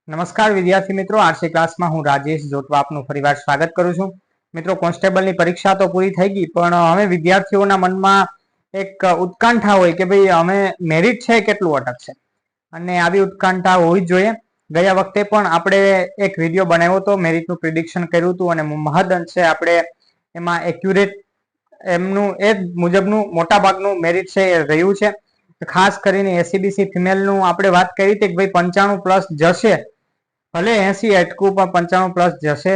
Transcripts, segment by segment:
નમસ્કાર વિદ્યાર્થી મિત્રો, આરસી ક્લાસમાં હું રાજેશ જોટવા આપનું ફરીવાર સ્વાગત કરું છું. મિત્રો, કોન્સ્ટેબલની પરીક્ષા તો પૂરી થઈ ગઈ, પણ હવે વિદ્યાર્થીઓના મનમાં એક ઉત્કંઠા હોય કે ભાઈ અમે મેરિટ છે કેટલું અટકશે, અને આવી ઉત્કંઠા હોવી જ જોઈએ. ગયા વખતે પણ આપણે એક વિડીયો બનાવ્યો હતો, મેરિટનું પ્રિડિક્શન કર્યું હતું, અને મહદ અંશે આપણે એમાં એક્યુરેટ એમનું એ મુજબનું મોટા ભાગનું મેરિટ છે એ રહ્યું છે. ખાસ કરીને એસસીબીસી ફિમેલનું આપણે વાત કરી હતી કે ભાઈ 95+ જશે, ભલે 80 અટકું પણ 95+ જશે,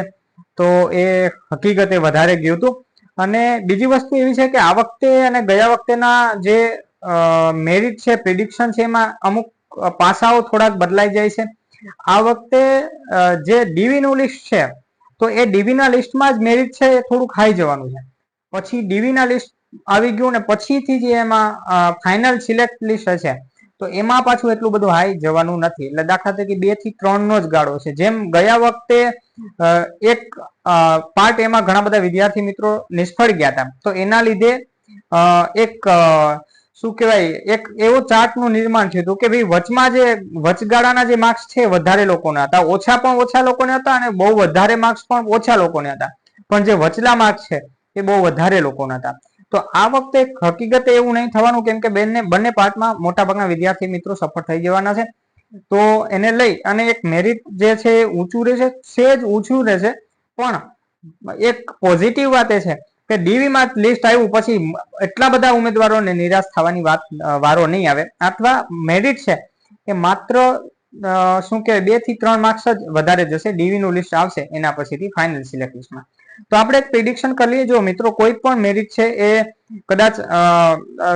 તો એ હકીકતે વધારે ગયું હતું. અને બીજી વસ્તુ એવી છે કે આ વખતે અને ગયા વખતેના જે મેરિટ છે, પ્રિડિક્શન છે, એમાં અમુક પાસાઓ થોડાક બદલાઈ જાય છે. આ વખતે જે ડીવીનું લિસ્ટ છે, તો એ ડીવીના લિસ્ટમાં જ મેરિટ છે એ થોડુંક હાઈ જવાનું છે. પછી ડીવીના લિસ્ટ આવી ગયું ને પછીથી જે એમાં ફાઇનલ સિલેક્ટ લિસ્ટ હશે, તો એમાં પાછું એટલું બધું હાઈ જવાનું નથી. એટલે દાખલા તરીકે 2 થી 3 નો જ ગાળો છે. જેમ ગયા વખતે એક પાર્ટ એમાં ઘણા બધા વિદ્યાર્થી મિત્રો નિષ્ફળ ગયા હતા, તો એના લીધે એક શું કહેવાય, એક એવો ચાર્ટનું નિર્માણ થયું હતું કે ભાઈ વચમાં જે વચગાળાના જે માર્ક્સ છે વધારે લોકોના હતા, ઓછા પણ ઓછા લોકોને હતા, અને બહુ વધારે માર્ક્સ પણ ઓછા લોકોને હતા, પણ જે વચલા માર્ક્સ છે એ બહુ વધારે લોકોના હતા. તો આ વખતે હકીકતે એવું નહીં થવાનું, કેમ કે બંને પાર્ટમાં મોટાભાગના વિદ્યાર્થી મિત્રો સફળ થઈ જવાના છે. તો એને લઈ અને એક મેરિટ જે છે એ ઊંચું રહેશે, સેજ ઊંચું રહેશે. પણ એક પોઝિટિવ વાત એ છે કે ડીવીમાં લિસ્ટ આવ્યું પછી એટલા બધા ઉમેદવારોને નિરાશ થવાની વારો નહીં આવે. અથવા મેરિટ છે એ માત્ર શું કહેવાય 2 થી 3 માર્ક્સ જ વધારે જશે. ડીવીનું લિસ્ટ આવશે એના પછીથી ફાઇનલ સિલેક્ટ લિસ્ટમાં. તો આપણે એક પ્રિડિક્શન કરી લઈએ. જો મિત્રો, કોઈ પણ મેરિટ છે એ કદાચ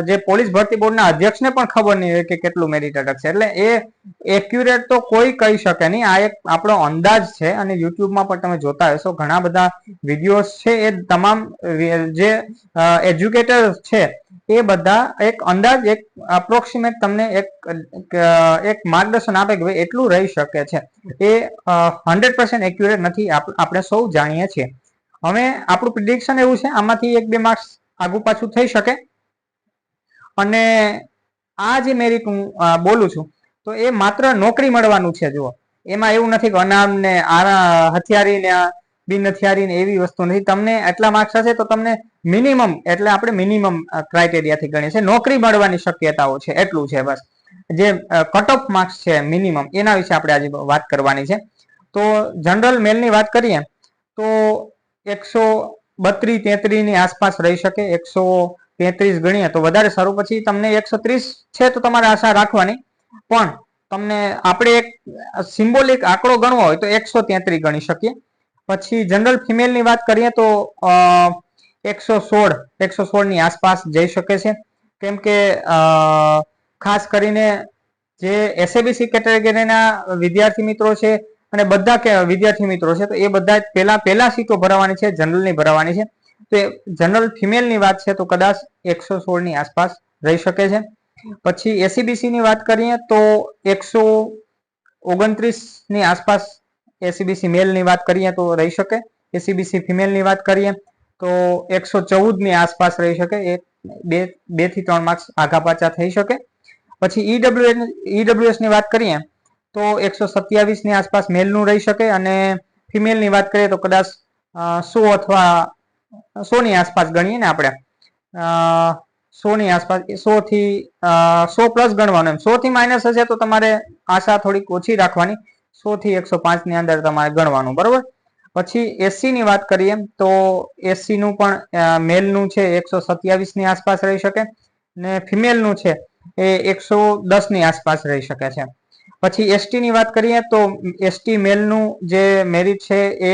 જે પોલીસ ભરતી બોર્ડના અધ્યક્ષને પણ ખબર નહીં હોય કે કેટલું મેરિટ અટકશે. એટલે એ એક્યુરેટ તો કોઈ કહી શકે નહીં. આ એક આપણો અંદાજ છે, અને યુટ્યુબમાં પણ તમે જોતા હશો ઘણા બધા વિડીયોઝ છે. એ તમામ જે એજ્યુકેટર છે એ બધા એક અંદાજ, એક અપ્રોક્સિમેટ તમને એક માર્ગદર્શન આપે કે ભાઈ એટલું રહી શકે છે. એ 100% એક્યુરેટ નથી, આપણે સૌ જાણીએ છીએ. હવે આપણું પ્રિડિક્શન એવું છે, આમાંથી 1-2 માર્ક્સ આગુ પાછું થઈ શકે. અને આ જે મેરિટ હું બોલું છું, તો એ માત્ર નોકરી મળવાનું છે. જુઓ, એમાં એવું નથી કે અનામ ને હથિયારી ને બિન હથિયારી ને એવી વસ્તુ નથી. તમને એટલા માર્ક્સ હશે તો તમને મિનિમમ, એટલે આપણે મિનિમમ ક્રાઇટેરિયાથી ગણીએ છીએ, નોકરી મળવાની શક્યતાઓ છે, એટલું છે બસ. જે કટ ઓફ માર્ક્સ છે મિનિમમ, એના વિશે આપણે આજે વાત કરવાની છે. તો જનરલ મેલની વાત કરીએ તો 132-33 ની આસપાસ રહી શકે. 133 ગણીએ તો વધારે સારું. પછી તમને 130 છે તો તમારે આશા રાખવાની, પણ તમને આપણે એક સિમ્બોલિક આંકડો ગણવો હોય તો 133 ગણી શકીએ. પછી જનરલ ફિમેલની વાત કરીએ તો 116 ની આસપાસ જઈ શકે છે. કેમ કે ખાસ કરીને જે એસએબીસી કેટેગરીના વિદ્યાર્થી મિત્રો છે અને બધા વિદ્યાર્થી મિત્રો છે, તો એ બધા પહેલા સીટો ભરવાની છે, જનરલની ભરવાની છે. તો જનરલ ફિમેલની વાત છે તો કદાચ 116 ની આસપાસ રહી શકે છે. પછી એસસીબીસી ની વાત કરીએ તો 129 ની આસપાસ એસસીબીસી મેલ ની વાત કરીએ તો રહી શકે. એસસીબીસી ફિમેલ ની વાત કરીએ તો 114 ની આસપાસ રહી શકે. 2 થી 3 માર્ક્સ આગા પાછા થઈ શકે. પછી ઈડબ્લ્યુએસ ની વાત કરીએ તો 127 ની આસપાસ મેલ નું રહી શકે, અને ફિમેલ ની વાત કરીએ તો કદાચ 100 અથવા 100 ની આસપાસ ગણીએ ને આપણે, 100 ની આસપાસ, 100 થી 100+ ગણવાનું. 100 થી માઇનસ હશે તો તમારે આશા થોડીક ઓછી રાખવાની. 100 થી 105 ની અંદર તમારે ગણવાનું, બરોબર. પછી એસસી ની વાત કરીએ તો એસસી નું પણ મેલ નું છે 127 ની આસપાસ રહી શકે, ને ફિમેલ નું છે એ 110 ની આસપાસ રહી શકે છે. પછી એસટી ની વાત કરીએ તો એસટી મેલ નું જે મેરિટ છે એ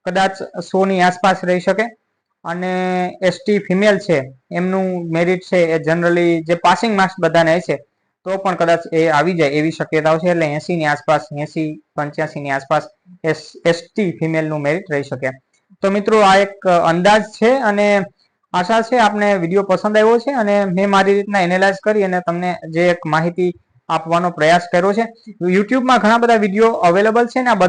કદાચ 100 ની આસપાસ રહી શકે, અને એસટી ફિમેલ છે એમનું મેરિટ છે એ જનરલી જે પાસિંગ માર્ક્સ બધાને છે તો પણ કદાચ એ આવી જાય એવી શક્યતાઓ છે. એટલે 80 ની આસપાસ, 80-85 ની આસપાસ એસટી ફિમેલ નું મેરિટ રહી શકે. તો મિત્રો, આ એક અંદાજ છે, અને આશા છે આપને વિડીયો પસંદ આવ્યો છે, અને મેં મારી રીતના એનાલાઇઝ કરી અને તમને જે એક માહિતી આપવાનો પ્રયાસ કર્યો છે. યુટ્યુબમાં ઘણા બધા વિડીયો અવેલેબલ છે, ને આ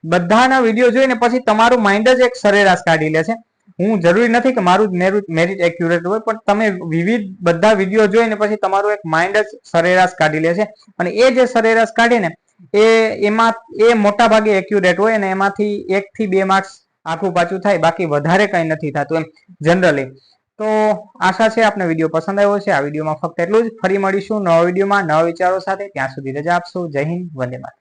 બધાના વિડીયો જોઈને પછી તમારું માઇન્ડ જ એક સરેરાશ કાઢી લે છે. હું જરૂરી નથી કે મારું મેરિટ એક્યુરેટ હોય, પણ તમે બધા વિડીયો જોઈને પછી તમારું એક માઇન્ડ જ સરેરાશ કાઢી લે છે, અને એ જે સરેરાશ કાઢીને એમાં એ મોટા ભાગે એક્યુરેટ હોય અને એમાંથી 1 થી 2 માર્ક્સ આખું પાછું થાય, બાકી વધારે કંઈ નથી થતું એમ જનરલી. તો આશા છે આપને વિડીયો પસંદ આવ્યો છે. આ વિડીયોમાં ફક્ત એટલું જ. ફરી મળીશું નવા વિડીયોમાં નવા વિચારો સાથે. ત્યાં સુધી રજા આપશો. જય હિન્દ, વંદે માતરમ.